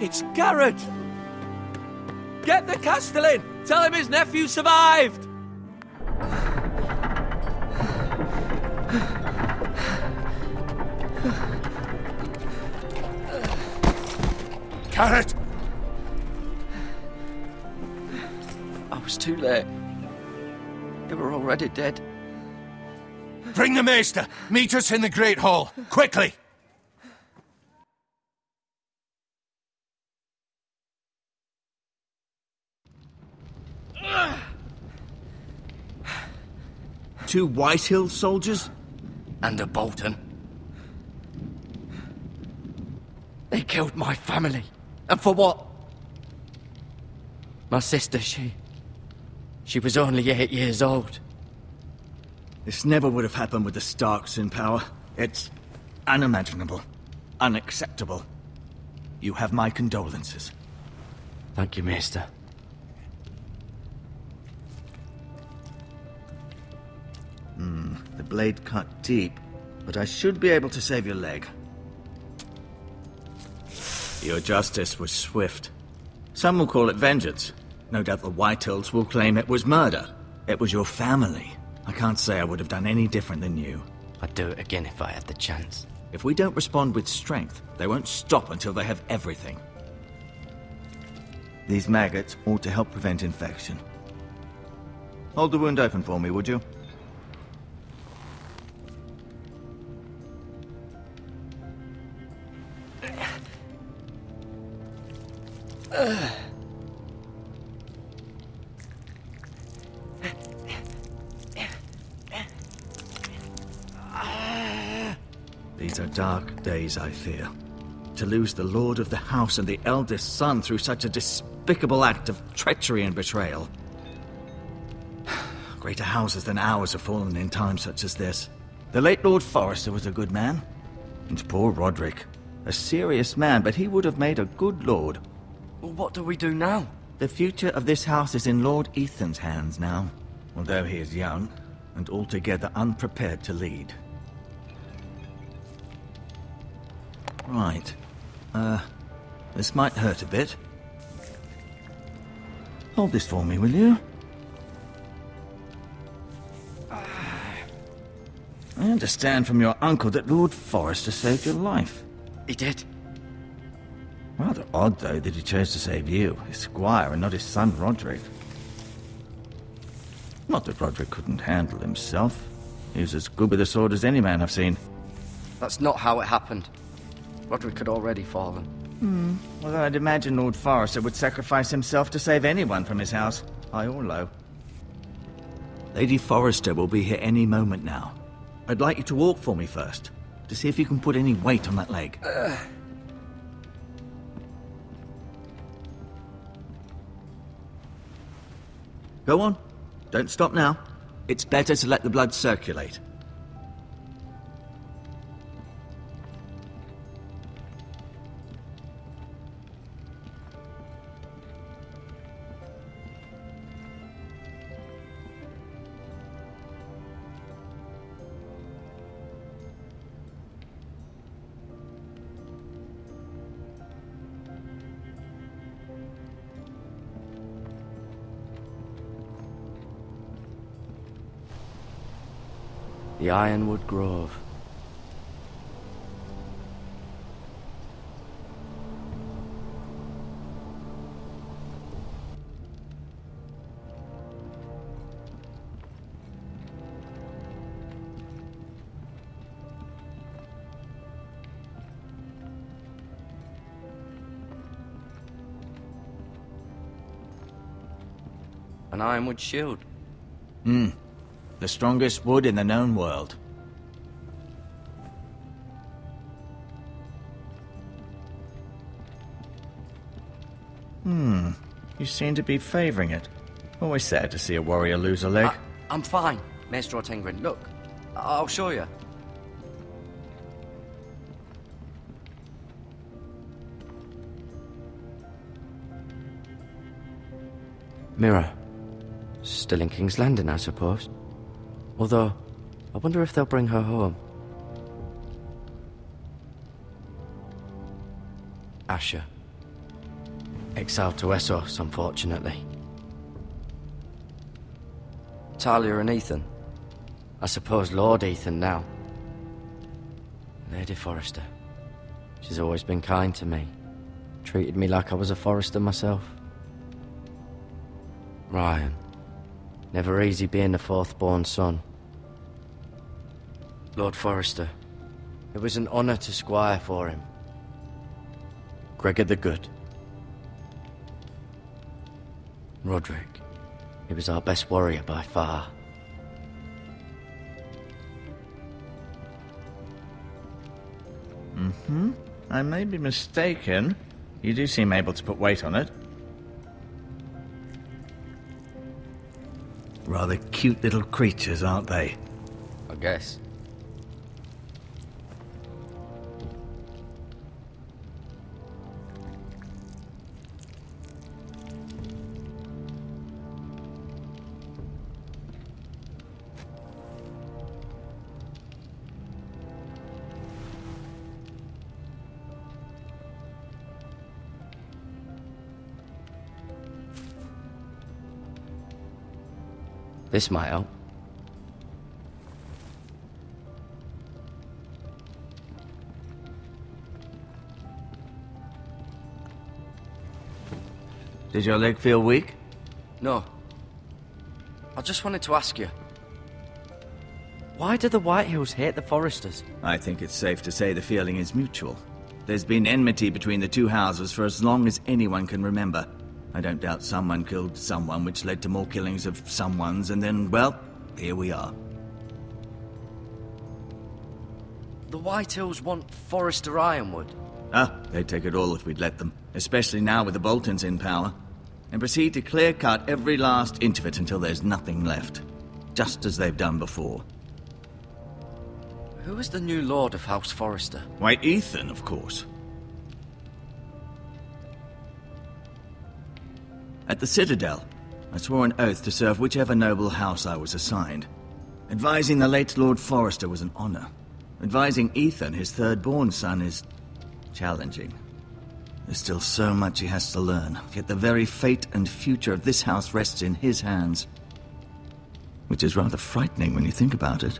It's Garrett! Get the Castellan! Tell him his nephew survived! Garrett! I was too late. They were already dead. Bring the Maester! Meet us in the Great Hall! Quickly! Two Whitehill soldiers? And a Bolton. They killed my family. And for what? My sister, she was only 8 years old. This never would have happened with the Starks in power. It's unimaginable. Unacceptable. You have my condolences. Thank you, Maester. The blade cut deep, but I should be able to save your leg. Your justice was swift. Some will call it vengeance. No doubt the Whitehills will claim it was murder. It was your family. I can't say I would have done any different than you. I'd do it again if I had the chance. If we don't respond with strength, they won't stop until they have everything. These maggots ought to help prevent infection. Hold the wound open for me, would you? These are dark days, I fear. To lose the lord of the house and the eldest son through such a despicable act of treachery and betrayal. Greater houses than ours have fallen in times such as this. The late Lord Forrester was a good man. And poor Roderick. A serious man, but he would have made a good lord. Well, what do we do now? The future of this house is in Lord Ethan's hands now. Although he is young, and altogether unprepared to lead. Right. This might hurt a bit. Hold this for me, will you? I understand from your uncle that Lord Forrester saved your life. He did. Rather odd, though, that he chose to save you, his squire, and not his son Roderick. Not that Roderick couldn't handle himself. He was as good with a sword as any man I've seen. That's not how it happened. Roderick had already fallen. Well, I'd imagine Lord Forrester would sacrifice himself to save anyone from his house, high or low. Lady Forrester will be here any moment now. I'd like you to walk for me first, to see if you can put any weight on that leg. Go on. Don't stop now. It's better to let the blood circulate. The Ironwood Grove. An ironwood shield. The strongest wood in the known world. You seem to be favoring it. Always sad to see a warrior lose a leg. I'm fine, Maester Ortengrin. Look, I'll show you. Mirror. Still in King's Landing, I suppose. Although, I wonder if they'll bring her home. Asher. Exiled to Essos, unfortunately. Talia and Ethan. I suppose Lord Ethan now. Lady Forrester. She's always been kind to me. Treated me like I was a Forrester myself. Ryan. Never easy being the fourth-born son. Lord Forrester. It was an honour to squire for him. Gregor the Good. Roderick. He was our best warrior by far. I may be mistaken. You do seem able to put weight on it. Rather cute little creatures, aren't they? I guess. This might help. Did your leg feel weak? No. I just wanted to ask you. Why do the Whitehills hate the Forresters? I think it's safe to say the feeling is mutual. There's been enmity between the two houses for as long as anyone can remember. I don't doubt someone killed someone, which led to more killings of someones, and then, well, here we are. The Whitehills want Forrester Ironwood. They'd take it all if we'd let them, especially now with the Boltons in power, and proceed to clear-cut every last inch of it until there's nothing left, just as they've done before. Who is the new Lord of House Forrester? Why, Ethan, of course. At the Citadel, I swore an oath to serve whichever noble house I was assigned. Advising the late Lord Forrester was an honor. Advising Ethan, his third-born son, is challenging. There's still so much he has to learn, yet the very fate and future of this house rests in his hands. Which is rather frightening when you think about it.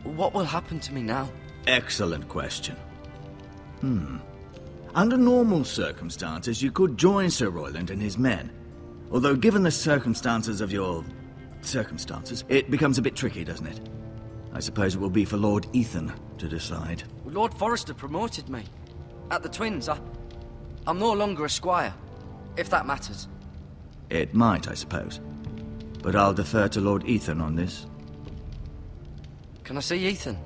What will happen to me now? Excellent question. Under normal circumstances, you could join Sir Royland and his men. Although given the circumstances of your circumstances, it becomes a bit tricky, doesn't it? I suppose it will be for Lord Ethan to decide. Lord Forrester promoted me. At the Twins, I'm no longer a squire, if that matters. It might, I suppose. But I'll defer to Lord Ethan on this. Can I see Ethan?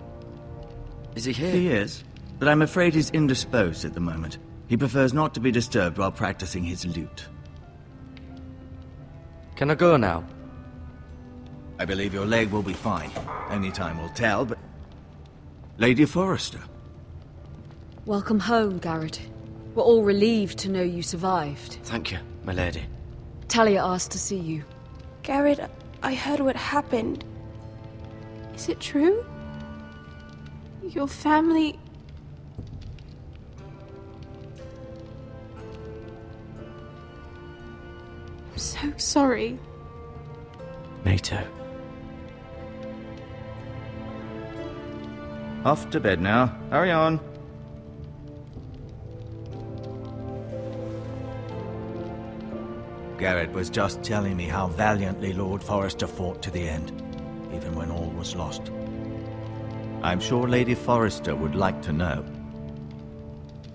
Is he here? He is, but I'm afraid he's indisposed at the moment. He prefers not to be disturbed while practicing his lute. Can I go now? I believe your leg will be fine. Only time will tell, but... Lady Forrester. Welcome home, Garrett. We're all relieved to know you survived. Thank you, my lady. Talia asked to see you. Garrett, I heard what happened. Is it true? Your family... I'm so sorry. Me too. Off to bed now. Hurry on. Garrett was just telling me how valiantly Lord Forrester fought to the end, even when all was lost. I'm sure Lady Forrester would like to know.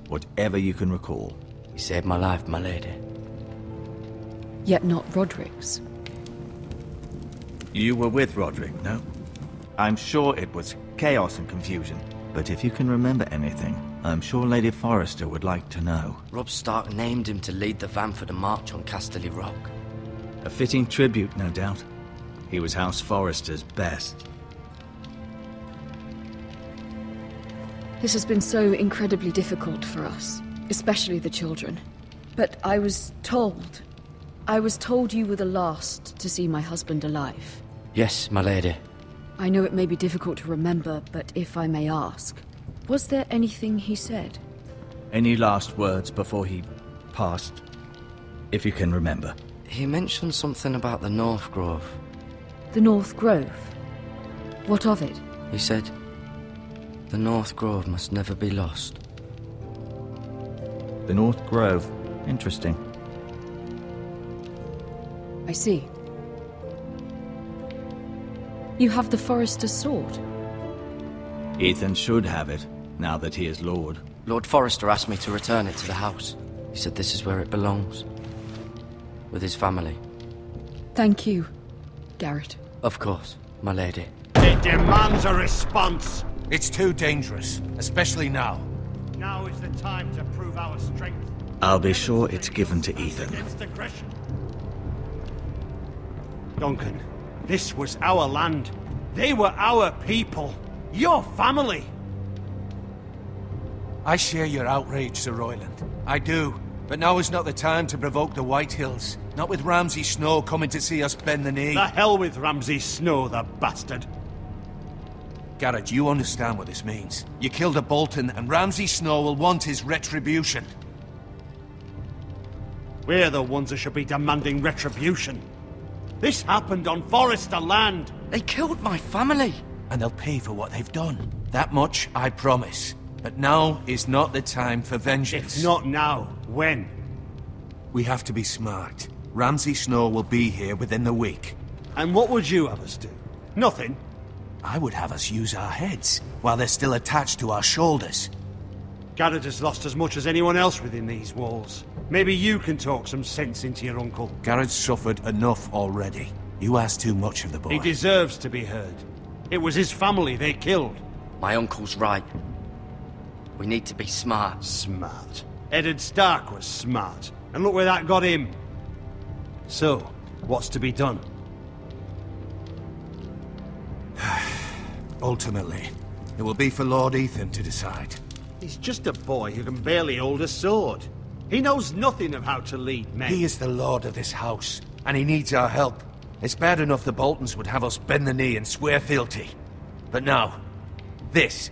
Whatever you can recall. You saved my life, my lady. Yet not Roderick's. You were with Roderick, no? I'm sure it was chaos and confusion. But if you can remember anything, I'm sure Lady Forrester would like to know. Robb Stark named him to lead the van for the march on Casterly Rock. A fitting tribute, no doubt. He was House Forrester's best. This has been so incredibly difficult for us, especially the children. But I was told you were the last to see my husband alive. Yes, my lady. I know it may be difficult to remember, but if I may ask, was there anything he said? Any last words before he past, if you can remember. He mentioned something about the North Grove. The North Grove? What of it? He said, the North Grove must never be lost. The North Grove. Interesting. I see. You have the Forester's sword. Ethan should have it, now that he is Lord. Lord Forrester asked me to return it to the house. He said this is where it belongs. With his family. Thank you, Garrett. Of course, my lady. It demands a response. It's too dangerous, especially now. Now is the time to prove our strength. I'll be sure it's given to Ethan. Against aggression. Duncan, this was our land. They were our people. Your family. I share your outrage, Sir Royland. I do. But now is not the time to provoke the White Hills. Not with Ramsay Snow coming to see us bend the knee. The hell with Ramsay Snow, the bastard. Garrett, you understand what this means. You killed a Bolton, and Ramsay Snow will want his retribution. We're the ones who should be demanding retribution. This happened on Forester land. They killed my family! And they'll pay for what they've done. That much I promise. But now is not the time for vengeance. If not now, when? We have to be smart. Ramsay Snow will be here within the week. And what would you have us do? Nothing. I would have us use our heads, while they're still attached to our shoulders. Garrett has lost as much as anyone else within these walls. Maybe you can talk some sense into your uncle. Garrett's suffered enough already. You ask too much of the boy. He deserves to be heard. It was his family they killed. My uncle's right. We need to be smart. Smart. Eddard Stark was smart. And look where that got him. So, what's to be done? Ultimately, it will be for Lord Ethan to decide. He's just a boy who can barely hold a sword. He knows nothing of how to lead men. He is the lord of this house, and he needs our help. It's bad enough the Boltons would have us bend the knee and swear fealty. But now, this.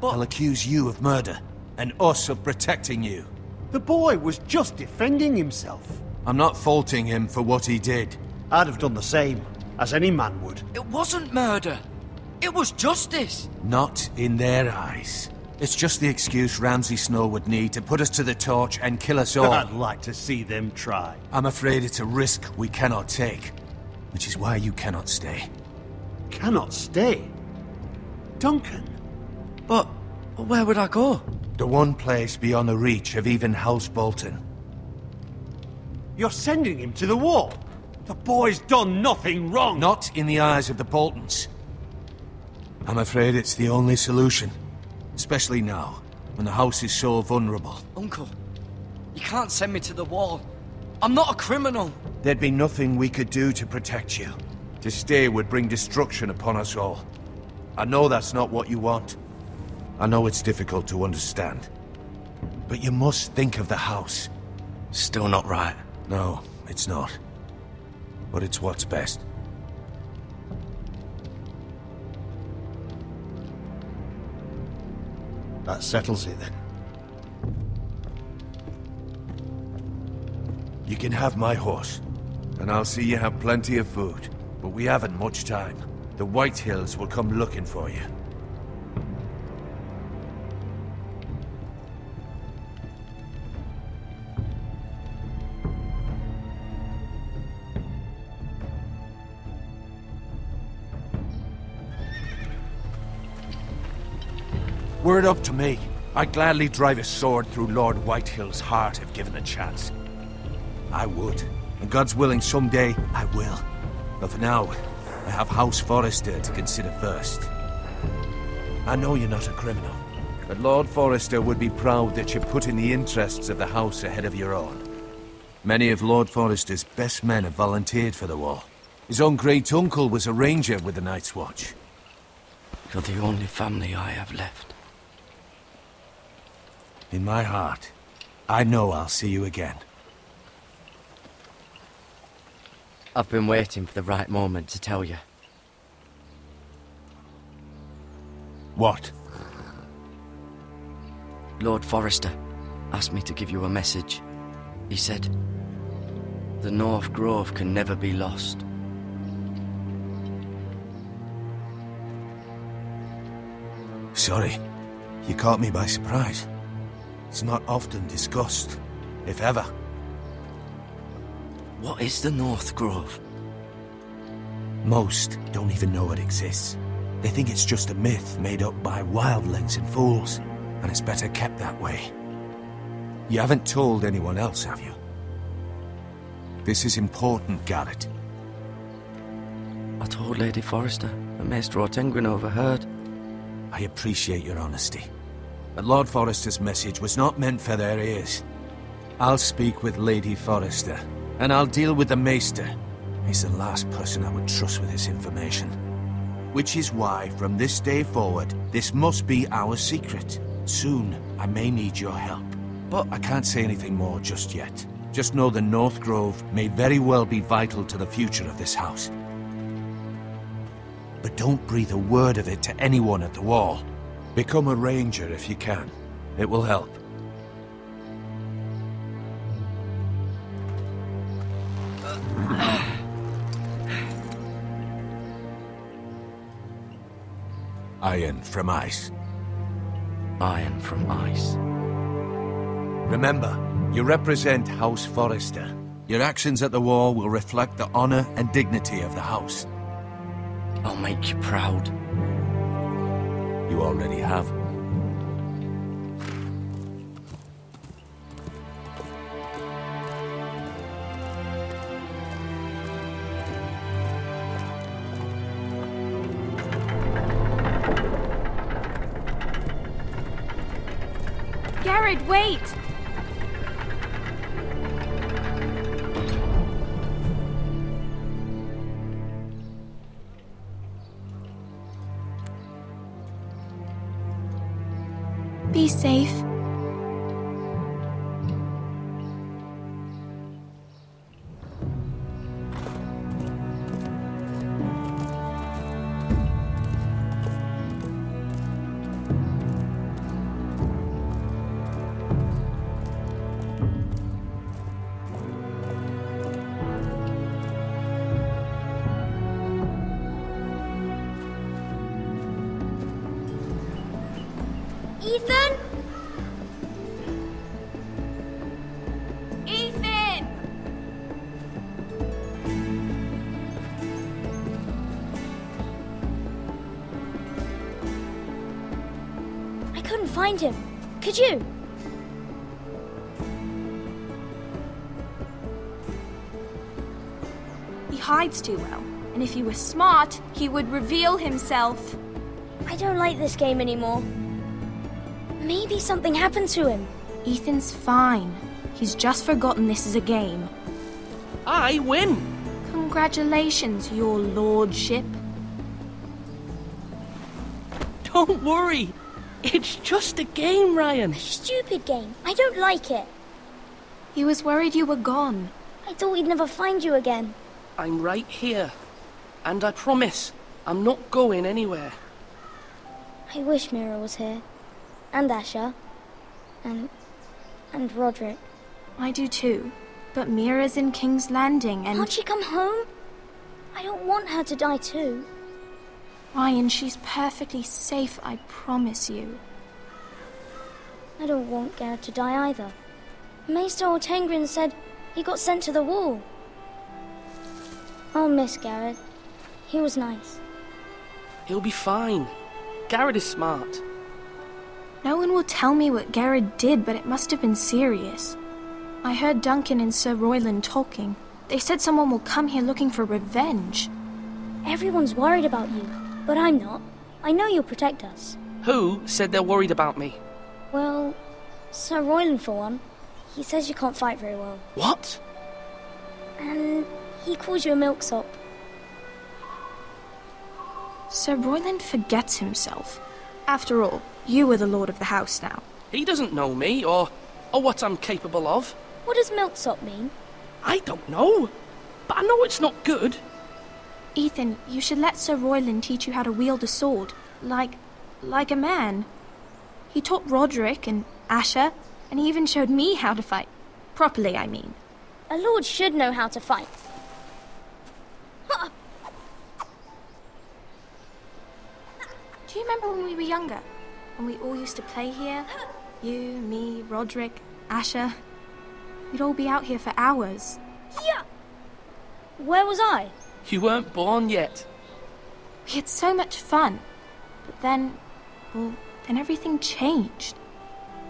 They'll accuse you of murder, and us of protecting you. The boy was just defending himself. I'm not faulting him for what he did. I'd have done the same, as any man would. It wasn't murder. It was justice. Not in their eyes. It's just the excuse Ramsay Snow would need to put us to the torch and kill us all. I'd like to see them try. I'm afraid it's a risk we cannot take, which is why you cannot stay. Cannot stay? Duncan? But where would I go? The one place beyond the reach of even House Bolton. You're sending him to the wall? The boy's done nothing wrong! Not in the eyes of the Boltons. I'm afraid it's the only solution. Especially now, when the house is so vulnerable. Uncle, you can't send me to the wall. I'm not a criminal. There'd be nothing we could do to protect you. To stay would bring destruction upon us all. I know that's not what you want. I know it's difficult to understand. But you must think of the house. Still not right. No, it's not. But it's what's best. That settles it then. You can have my horse, and I'll see you have plenty of food. But we haven't much time. The White Hills will come looking for you. Were it up to me, I'd gladly drive a sword through Lord Whitehill's heart if given the chance. I would. And God's willing, someday I will. But for now, I have House Forrester to consider first. I know you're not a criminal, but Lord Forrester would be proud that you're putting the interests of the house ahead of your own. Many of Lord Forrester's best men have volunteered for the war. His own great-uncle was a ranger with the Night's Watch. You're the only family I have left. In my heart, I know I'll see you again. I've been waiting for the right moment to tell you. What? Lord Forrester asked me to give you a message. He said, the North Grove can never be lost. Sorry, you caught me by surprise. It's not often discussed, if ever. What is the North Grove? Most don't even know it exists. They think it's just a myth made up by wildlings and fools, and it's better kept that way. You haven't told anyone else, have you? This is important, Garrett. I told Lady Forrester, but Maester Ortengrin overheard. I appreciate your honesty. But Lord Forrester's message was not meant for their ears. I'll speak with Lady Forrester, and I'll deal with the Maester. He's the last person I would trust with this information. Which is why, from this day forward, this must be our secret. Soon, I may need your help. But I can't say anything more just yet. Just know the North Grove may very well be vital to the future of this house. But don't breathe a word of it to anyone at the Wall. Become a ranger if you can. It will help. Iron from ice. Iron from ice. Remember, you represent House Forrester. Your actions at the Wall will reflect the honor and dignity of the house. I'll make you proud. You already have. Garrett, wait! Be safe. Ethan? Ethan! I couldn't find him. Could you? He hides too well, and if he were smart, he would reveal himself. I don't like this game anymore. Maybe something happened to him. Ethan's fine. He's just forgotten this is a game. I win! Congratulations, your lordship. Don't worry. It's just a game, Ryan. Stupid game. I don't like it. He was worried you were gone. I thought we'd never find you again. I'm right here. And I promise, I'm not going anywhere. I wish Mira was here. And Asher. And Roderick. I do too. But Mira's in King's Landing and... Can't she come home? I don't want her to die too. Ryan, she's perfectly safe, I promise you. I don't want Garrett to die either. Maester Ortengrin said he got sent to the Wall. I'll miss Garrett. He was nice. He'll be fine. Garrett is smart. No one will tell me what Garrett did, but it must have been serious. I heard Duncan and Sir Royland talking. They said someone will come here looking for revenge. Everyone's worried about you, but I'm not. I know you'll protect us. Who said they're worried about me? Well, Sir Royland for one. He says you can't fight very well. What? And he calls you a milksop. Sir Royland forgets himself. After all, you are the lord of the house now. He doesn't know me, or what I'm capable of. What does milksop mean? I don't know, but I know it's not good. Ethan, you should let Sir Royland teach you how to wield a sword, like a man. He taught Roderick and Asher, and he even showed me how to fight. Properly, I mean. A lord should know how to fight. Do you remember when we were younger? When we all used to play here? You, me, Roderick, Asher. We'd all be out here for hours. Yeah. Where was I? You weren't born yet. We had so much fun. But then, well, then everything changed.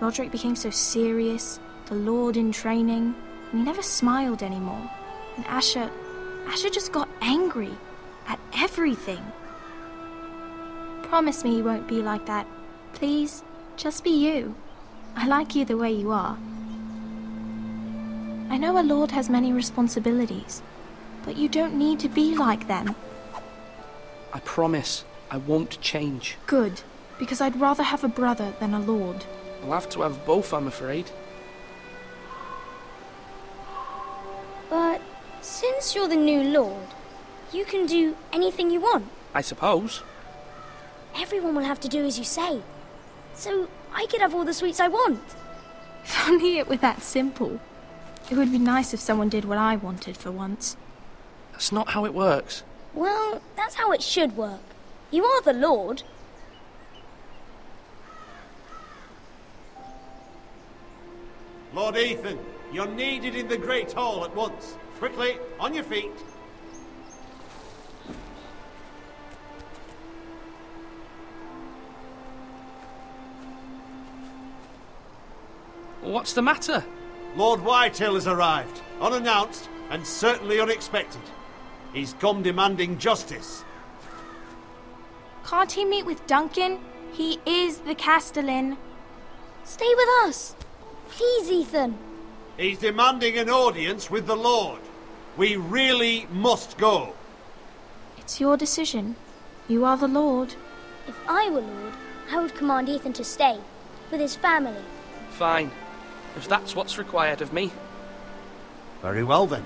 Roderick became so serious, the Lord in training, and he never smiled anymore. And Asher just got angry at everything. Promise me you won't be like that. Please, just be you. I like you the way you are. I know a lord has many responsibilities, but you don't need to be like them. I promise I won't change. Good, because I'd rather have a brother than a lord. I'll have to have both, I'm afraid. But since you're the new lord, you can do anything you want. I suppose. Everyone will have to do as you say. So I could have all the sweets I want. If only it were that simple. It would be nice if someone did what I wanted for once. That's not how it works. Well, that's how it should work. You are the lord. Lord Ethan, you're needed in the Great Hall at once. Quickly, on your feet. What's the matter? Lord Whitehill has arrived, unannounced and certainly unexpected. He's come demanding justice. Can't he meet with Duncan? He is the Castellan. Stay with us. Please, Ethan. He's demanding an audience with the Lord. We really must go. It's your decision. You are the Lord. If I were lord, I would command Ethan to stay, with his family. Fine, if that's what's required of me. Very well then.